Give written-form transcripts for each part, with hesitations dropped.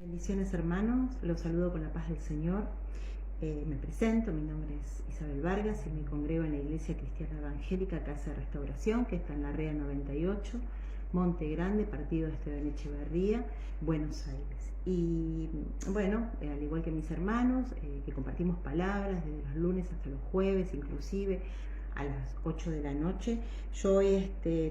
Bendiciones hermanos, los saludo con la paz del Señor. Me presento, mi nombre es Isabel Vargas y me congrego en la Iglesia Cristiana Evangélica Casa de Restauración, que está en la REA 98, Monte Grande, partido de Esteban Echeverría, Buenos Aires. Y bueno, al igual que mis hermanos, que compartimos palabras desde los lunes hasta los jueves, inclusive a las 8 de la noche, yo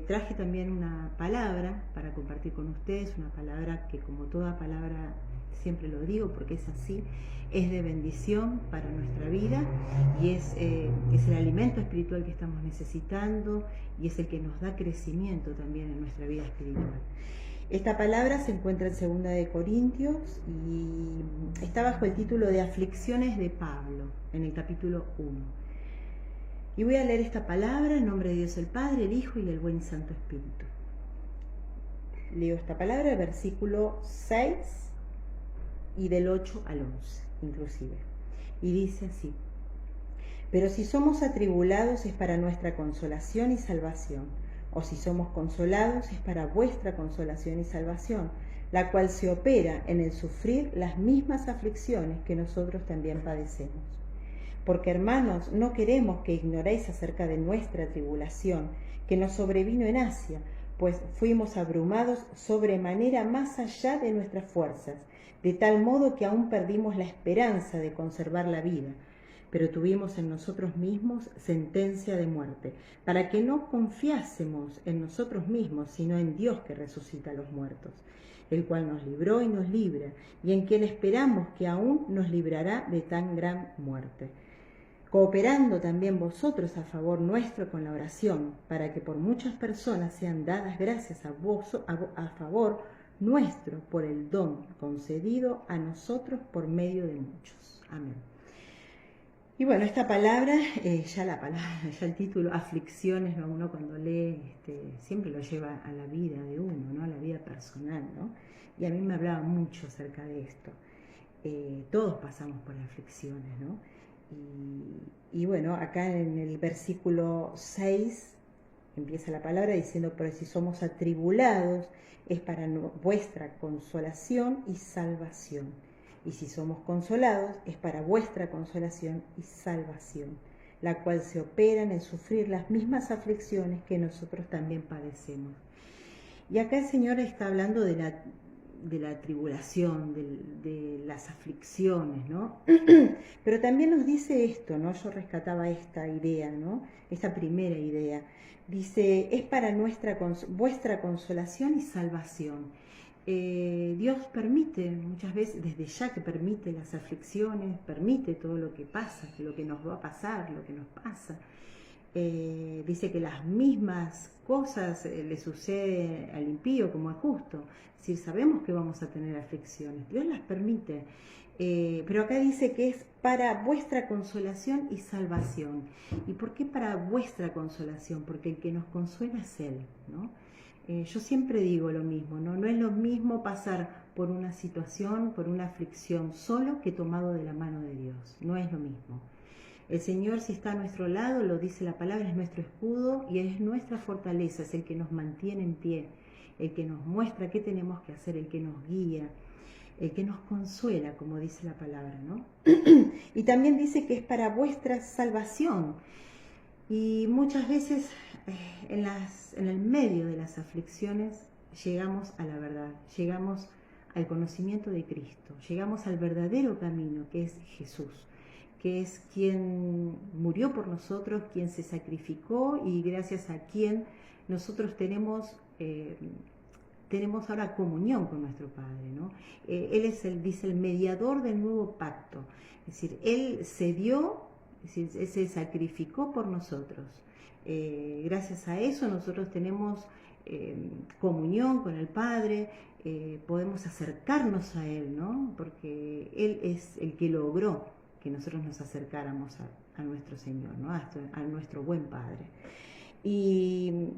traje también una palabra para compartir con ustedes, una palabra que, como toda palabra, siempre lo digo porque es así, es de bendición para nuestra vida y es el alimento espiritual que estamos necesitando y es el que nos da crecimiento también en nuestra vida espiritual. Esta palabra se encuentra en 2 de Corintios y está bajo el título de Aflicciones de Pablo, en el capítulo 1. Y voy a leer esta palabra en nombre de Dios el Padre, el Hijo y el buen y Santo Espíritu. Leo esta palabra, el versículo 6 y del 8 al 11, inclusive. Y dice así: pero si somos atribulados es para nuestra consolación y salvación, o si somos consolados es para vuestra consolación y salvación, la cual se opera en el sufrir las mismas aflicciones que nosotros también padecemos. Porque, hermanos, no queremos que ignoréis acerca de nuestra tribulación, que nos sobrevino en Asia, pues fuimos abrumados sobremanera más allá de nuestras fuerzas, de tal modo que aún perdimos la esperanza de conservar la vida. Pero tuvimos en nosotros mismos sentencia de muerte, para que no confiásemos en nosotros mismos, sino en Dios que resucita a los muertos, el cual nos libró y nos libra, y en quien esperamos que aún nos librará de tan gran muerte, cooperando también vosotros a favor nuestro con la oración, para que por muchas personas sean dadas gracias a favor nuestro por el don concedido a nosotros por medio de muchos. Amén. Y bueno, esta palabra, ya el título, aflicciones, ¿no? Uno cuando lee siempre lo lleva a la vida de uno, ¿no? A la vida personal, ¿no? Y a mí me hablaba mucho acerca de esto. Todos pasamos por aflicciones, ¿no? Y bueno, acá en el versículo 6 empieza la palabra diciendo: pero si somos atribulados es para vuestra consolación y salvación. Y si somos consolados es para vuestra consolación y salvación, la cual se opera en sufrir las mismas aflicciones que nosotros también padecemos. Y acá el Señor está hablando de la tribulación, de las aflicciones, ¿no? Pero también nos dice esto, ¿no? Yo rescataba esta idea, ¿no? Esta primera idea. Dice: es para vuestra consolación y salvación. Dios permite muchas veces, desde ya que permite las aflicciones, permite todo lo que pasa, lo que nos va a pasar, lo que nos pasa. Dice que las mismas cosas le suceden al impío como al justo. Es decir, sabemos que vamos a tener aflicciones, Dios las permite, pero acá dice que es para vuestra consolación y salvación. ¿Y por qué para vuestra consolación? Porque el que nos consuela es Él, ¿no? Yo siempre digo lo mismo, ¿no? No es lo mismo pasar por una situación, por una aflicción solo, que tomado de la mano de Dios. No es lo mismo. El Señor, si está a nuestro lado, lo dice la palabra, es nuestro escudo y es nuestra fortaleza, es el que nos mantiene en pie, el que nos muestra qué tenemos que hacer, el que nos guía, el que nos consuela, como dice la palabra, ¿no? Y también dice que es para vuestra salvación. Y muchas veces en el medio de las aflicciones llegamos a la verdad, llegamos al conocimiento de Cristo, llegamos al verdadero camino, que es Jesús, que es quien murió por nosotros, quien se sacrificó y gracias a quien nosotros tenemos ahora comunión con nuestro Padre, ¿no? Él es dice el mediador del nuevo pacto, es decir, Él se dio, es decir, Él se sacrificó por nosotros. Gracias a eso nosotros tenemos comunión con el Padre, podemos acercarnos a Él, ¿no? Porque Él es el que logró que nosotros nos acercáramos a nuestro Señor, ¿no? A nuestro buen Padre. Y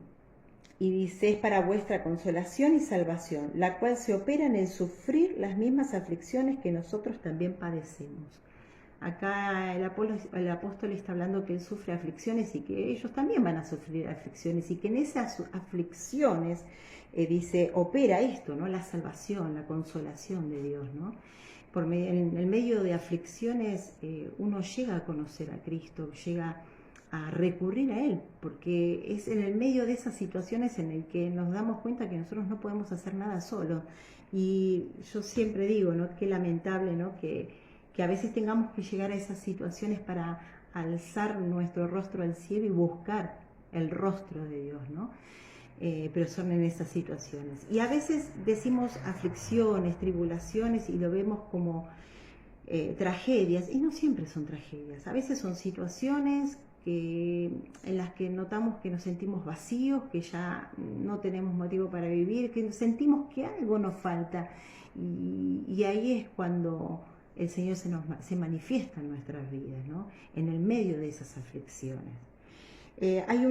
dice: es para vuestra consolación y salvación, la cual se opera en el sufrir las mismas aflicciones que nosotros también padecemos. Acá el apóstol está hablando que él sufre aflicciones y que ellos también van a sufrir aflicciones y que en esas aflicciones, dice, opera esto, ¿no? La salvación, la consolación de Dios, ¿no? En el medio de aflicciones uno llega a conocer a Cristo, llega a recurrir a Él, porque es en el medio de esas situaciones en el que nos damos cuenta que nosotros no podemos hacer nada solos. Y yo siempre digo, ¿no? Qué lamentable, ¿no? Que a veces tengamos que llegar a esas situaciones para alzar nuestro rostro al cielo y buscar el rostro de Dios, ¿no? Pero son en esas situaciones. Y a veces decimos aflicciones, tribulaciones y lo vemos como tragedias, y no siempre son tragedias. A veces son situaciones en las que notamos que nos sentimos vacíos, que ya no tenemos motivo para vivir, que sentimos que algo nos falta. Y ahí es cuando el Señor se manifiesta en nuestras vidas, ¿no? En el medio de esas aflicciones. Hay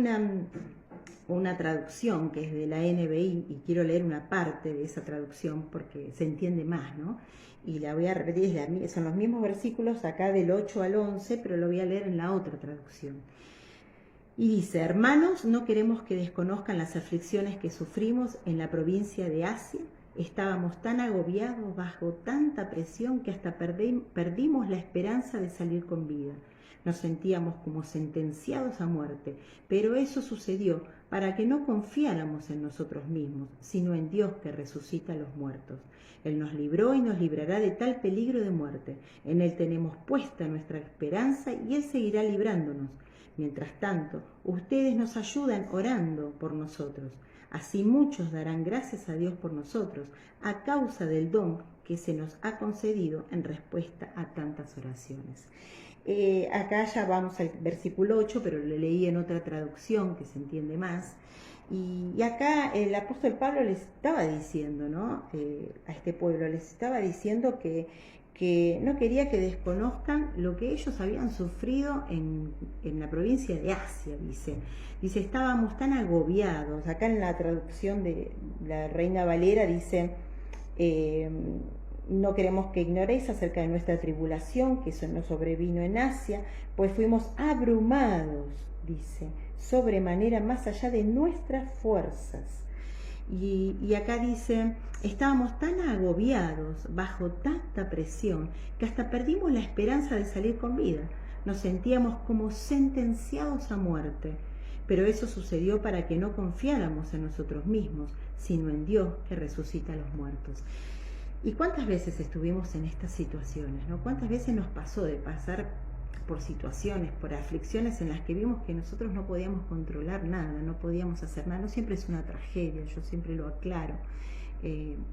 una traducción que es de la NBI y quiero leer una parte de esa traducción porque se entiende más, ¿no? Y la voy a repetir, son los mismos versículos acá del 8 al 11, pero lo voy a leer en la otra traducción. Y dice: hermanos, no queremos que desconozcan las aflicciones que sufrimos en la provincia de Asia. Estábamos tan agobiados bajo tanta presión que hasta perdimos la esperanza de salir con vida. Nos sentíamos como sentenciados a muerte, pero eso sucedió para que no confiáramos en nosotros mismos, sino en Dios que resucita a los muertos. Él nos libró y nos librará de tal peligro de muerte. En Él tenemos puesta nuestra esperanza y Él seguirá librándonos. Mientras tanto, ustedes nos ayudan orando por nosotros. Así muchos darán gracias a Dios por nosotros, a causa del don que se nos ha concedido en respuesta a tantas oraciones. Acá ya vamos al versículo 8, pero lo leí en otra traducción que se entiende más. Y acá el apóstol Pablo les estaba diciendo, ¿no? A este pueblo, les estaba diciendo que no quería que desconozcan lo que ellos habían sufrido en la provincia de Asia, dice, estábamos tan agobiados. Acá en la traducción de la Reina Valera dice, no queremos que ignoréis acerca de nuestra tribulación que nos sobrevino en Asia, pues fuimos abrumados, dice, sobremanera más allá de nuestras fuerzas. Y acá dice, estábamos tan agobiados bajo tanta presión que hasta perdimos la esperanza de salir con vida. Nos sentíamos como sentenciados a muerte, pero eso sucedió para que no confiáramos en nosotros mismos, sino en Dios que resucita a los muertos. ¿Y cuántas veces estuvimos en estas situaciones, ¿no? ¿Cuántas veces nos pasó de pasar por situaciones, por aflicciones en las que vimos que nosotros no podíamos controlar nada, no podíamos hacer nada? No siempre es una tragedia, yo siempre lo aclaro.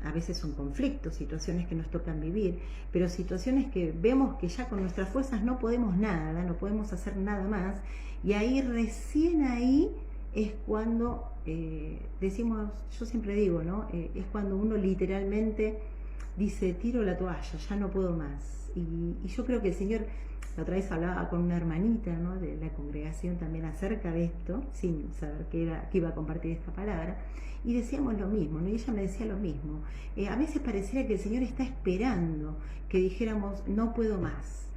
A veces son conflictos, situaciones que nos tocan vivir, pero situaciones que vemos que ya con nuestras fuerzas no podemos nada, no podemos hacer nada más, y ahí recién ahí es cuando decimos, yo siempre digo, ¿no? Es cuando uno literalmente dice, tiro la toalla, ya no puedo más. Y yo creo que el Señor, la otra vez hablaba con una hermanita, ¿no? De la congregación también acerca de esto, sin saber que iba a compartir esta palabra, y decíamos lo mismo, ¿no? Y ella me decía lo mismo. A veces pareciera que el Señor está esperando que dijéramos, no puedo más,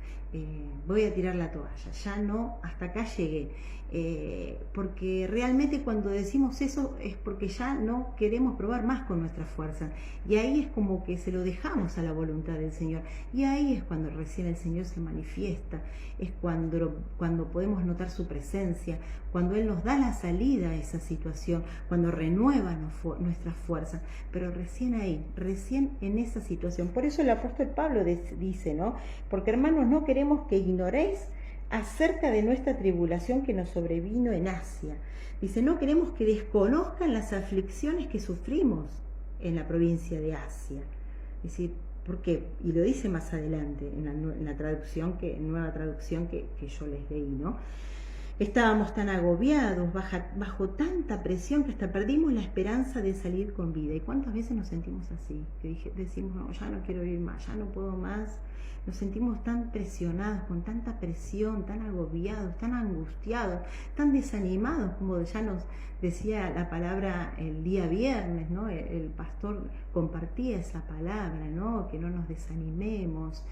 voy a tirar la toalla, ya no, hasta acá llegué. Porque realmente cuando decimos eso es porque ya no queremos probar más con nuestra fuerza, y ahí es como que se lo dejamos a la voluntad del Señor, y ahí es cuando recién el Señor se manifiesta, es cuando podemos notar su presencia, cuando Él nos da la salida a esa situación, cuando renueva nuestras fuerzas, pero recién ahí, recién en esa situación. Por eso el apóstol Pablo dice, ¿no? Porque hermanos, no queremos que ignoréis acerca de nuestra tribulación que nos sobrevino en Asia. Dice, no queremos que desconozcan las aflicciones que sufrimos en la provincia de Asia. Es decir, ¿por qué? Y lo dice más adelante en la traducción, nueva traducción que yo les leí, ¿no? Estábamos tan agobiados, bajo tanta presión que hasta perdimos la esperanza de salir con vida. ¿Y cuántas veces nos sentimos así? Que decimos, no, ya no quiero vivir más, ya no puedo más. Nos sentimos tan presionados, con tanta presión, tan agobiados, tan angustiados, tan desanimados, como ya nos decía la palabra el día viernes, ¿no? El pastor compartía esa palabra, ¿no? Que no nos desanimemos.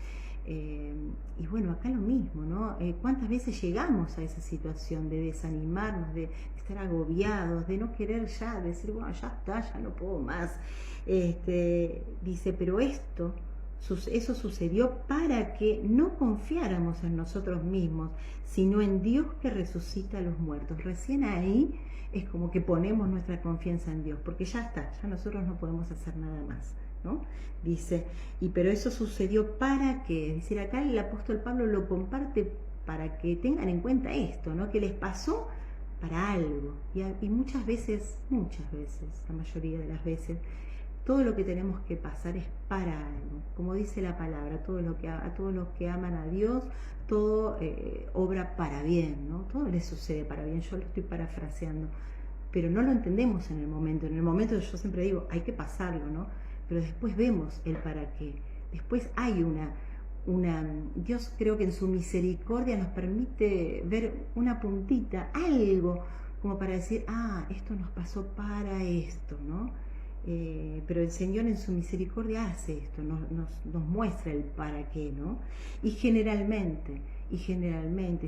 Y bueno, acá lo mismo, ¿no? ¿Cuántas veces llegamos a esa situación de desanimarnos, de estar agobiados, de no querer ya, decir, bueno, ya está, ya no puedo más? Dice, pero eso sucedió para que no confiáramos en nosotros mismos, sino en Dios que resucita a los muertos. Recién ahí es como que ponemos nuestra confianza en Dios, porque ya está, ya nosotros no podemos hacer nada más, ¿no? Dice, pero eso sucedió para que, es decir, acá el apóstol Pablo lo comparte para que tengan en cuenta esto, ¿no? Que les pasó para algo. Y muchas veces, la mayoría de las veces, todo lo que tenemos que pasar es para algo. Como dice la palabra, a todos los que aman a Dios, todo obra para bien, ¿no? Todo les sucede para bien. Yo lo estoy parafraseando, pero no lo entendemos en el momento. En el momento yo siempre digo, hay que pasarlo, ¿no? Pero después vemos el para qué. Después hay Dios creo que en su misericordia nos permite ver una puntita, algo, como para decir, esto nos pasó para esto, ¿no? Pero el Señor en su misericordia hace esto, nos muestra el para qué, ¿no? Y generalmente,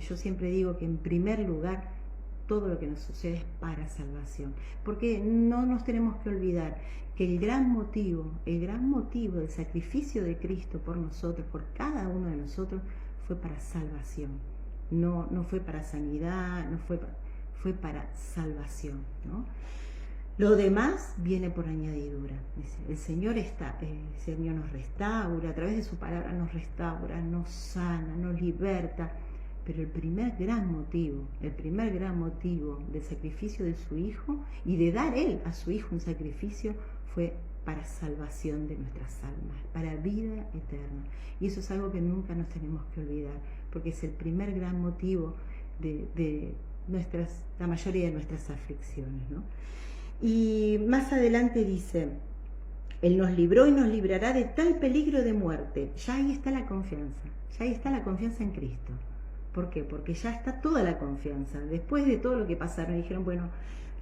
yo siempre digo que en primer lugar, todo lo que nos sucede es para salvación, porque no nos tenemos que olvidar que el gran motivo del sacrificio de Cristo por nosotros, por cada uno de nosotros, fue para salvación, no fue para sanidad, fue para salvación, ¿no? Lo demás viene por añadidura. El Señor nos restaura, a través de su palabra nos restaura, nos sana, nos liberta. Pero el primer gran motivo del sacrificio de su Hijo y de dar Él a su Hijo un sacrificio fue para salvación de nuestras almas, para vida eterna. Y eso es algo que nunca nos tenemos que olvidar, porque es el primer gran motivo de la mayoría de nuestras aflicciones, ¿no? Y más adelante dice, Él nos libró y nos librará de tal peligro de muerte. Ya ahí está la confianza en Cristo. ¿Por qué? Porque ya está toda la confianza. Después de todo lo que pasaron, dijeron, bueno,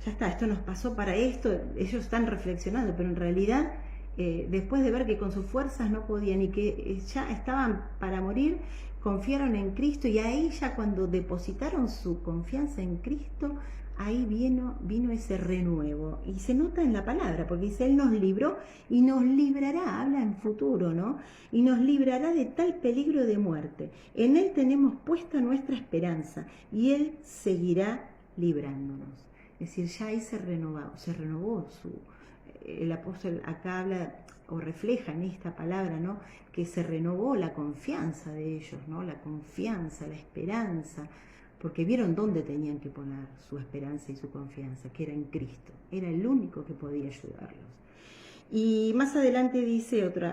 ya está, esto nos pasó para esto. Ellos están reflexionando, pero en realidad, después de ver que con sus fuerzas no podían y que ya estaban para morir, confiaron en Cristo, y ahí ya cuando depositaron su confianza en Cristo, ahí vino ese renuevo, y se nota en la palabra, porque dice, Él nos libró y nos librará, habla en futuro, ¿no? Y nos librará de tal peligro de muerte. En Él tenemos puesta nuestra esperanza, y Él seguirá librándonos. Es decir, ya ahí se renovó el apóstol acá habla o refleja en esta palabra, ¿no? Que se renovó la confianza de ellos, ¿no? La confianza, la esperanza, porque vieron dónde tenían que poner su esperanza y su confianza, que era en Cristo. Era el único que podía ayudarlos. Y más adelante dice otro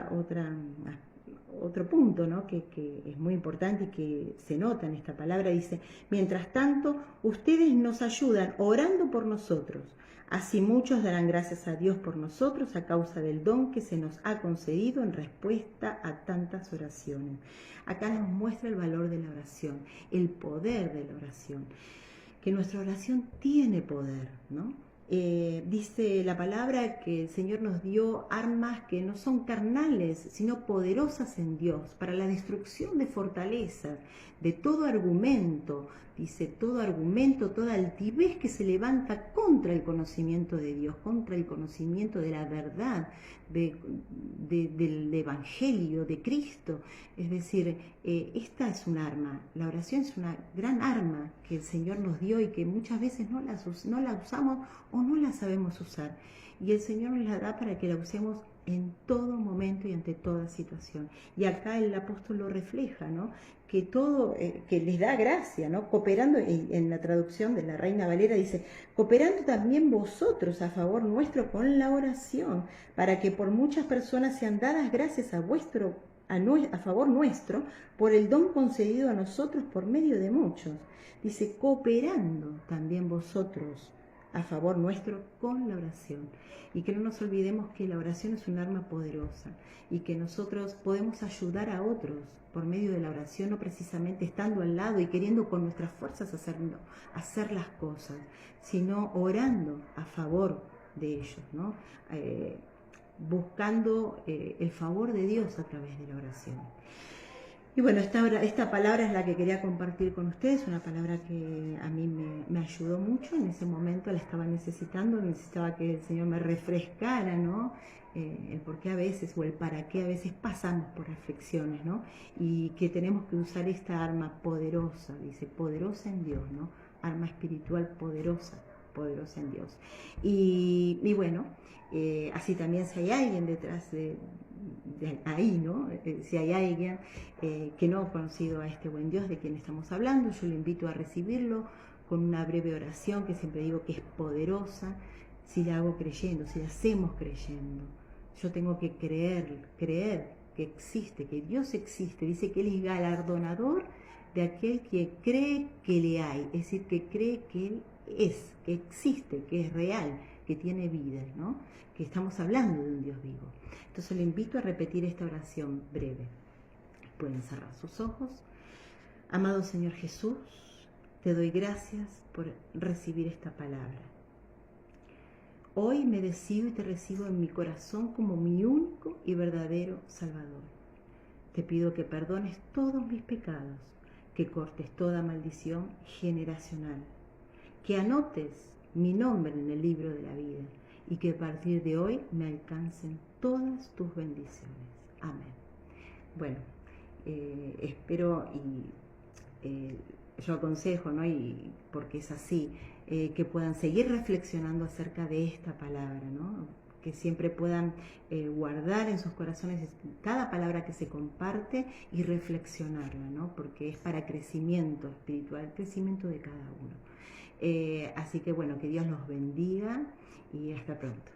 punto, ¿no? que es muy importante y que se nota en esta palabra. Dice, mientras tanto, ustedes nos ayudan orando por nosotros. Así muchos darán gracias a Dios por nosotros a causa del don que se nos ha concedido en respuesta a tantas oraciones. Acá nos muestra el valor de la oración, el poder de la oración, que nuestra oración tiene poder, ¿no? Dice la palabra que el Señor nos dio armas que no son carnales, sino poderosas en Dios, para la destrucción de fortalezas, de todo argumento, dice, todo argumento, toda altivez que se levanta contra el conocimiento de Dios, contra el conocimiento de la verdad, del Evangelio, de Cristo. Es decir, esta es un arma, la oración es una gran arma que el Señor nos dio y que muchas veces no la usamos o no la sabemos usar. Y el Señor nos la da para que la usemos en todo momento y ante toda situación. Y acá el apóstol lo refleja, ¿no? Que todo, que les da gracia, ¿no? Cooperando, en la traducción de la Reina Valera dice, cooperando también vosotros a favor nuestro con la oración, para que por muchas personas sean dadas gracias a favor nuestro, por el don concedido a nosotros por medio de muchos. Dice, cooperando también vosotros a favor nuestro con la oración. Y que no nos olvidemos que la oración es un arma poderosa y que nosotros podemos ayudar a otros por medio de la oración, no precisamente estando al lado y queriendo con nuestras fuerzas hacer las cosas, sino orando a favor de ellos, ¿no? Buscando el favor de Dios a través de la oración. Y bueno, esta palabra es la que quería compartir con ustedes, una palabra que a mí me ayudó mucho, en ese momento la estaba necesitando, necesitaba que el Señor me refrescara, ¿no? El por qué a veces o el para qué a veces pasamos por aflicciones, ¿no? Y que tenemos que usar esta arma poderosa, dice, poderosa en Dios, ¿no? Arma espiritual poderosa, poderosa en Dios. Y bueno, así también si hay alguien detrás de ahí, ¿no? Si hay alguien que no ha conocido a este buen Dios de quien estamos hablando, yo lo invito a recibirlo con una breve oración que siempre digo que es poderosa, si la hago creyendo, si la hacemos creyendo. Yo tengo que creer que existe, que Dios existe, dice que Él es galardonador de aquel que cree que le hay, es decir, que cree que Él es, que existe, que es real, que tiene vida, ¿no? Que estamos hablando de un Dios vivo. Entonces le invito a repetir esta oración breve. Pueden cerrar sus ojos. Amado Señor Jesús, te doy gracias por recibir esta palabra. Hoy me decido y te recibo en mi corazón como mi único y verdadero Salvador. Te pido que perdones todos mis pecados, que cortes toda maldición generacional, que anotes mi nombre en el libro de la vida y que a partir de hoy me alcancen todas tus bendiciones. Amén. Bueno, espero y yo aconsejo, ¿no? Y porque es así, que puedan seguir reflexionando acerca de esta palabra, ¿no? Que siempre puedan guardar en sus corazones cada palabra que se comparte y reflexionarla, ¿no? Porque es para crecimiento espiritual, crecimiento de cada uno. Así que bueno, que Dios los bendiga y hasta pronto.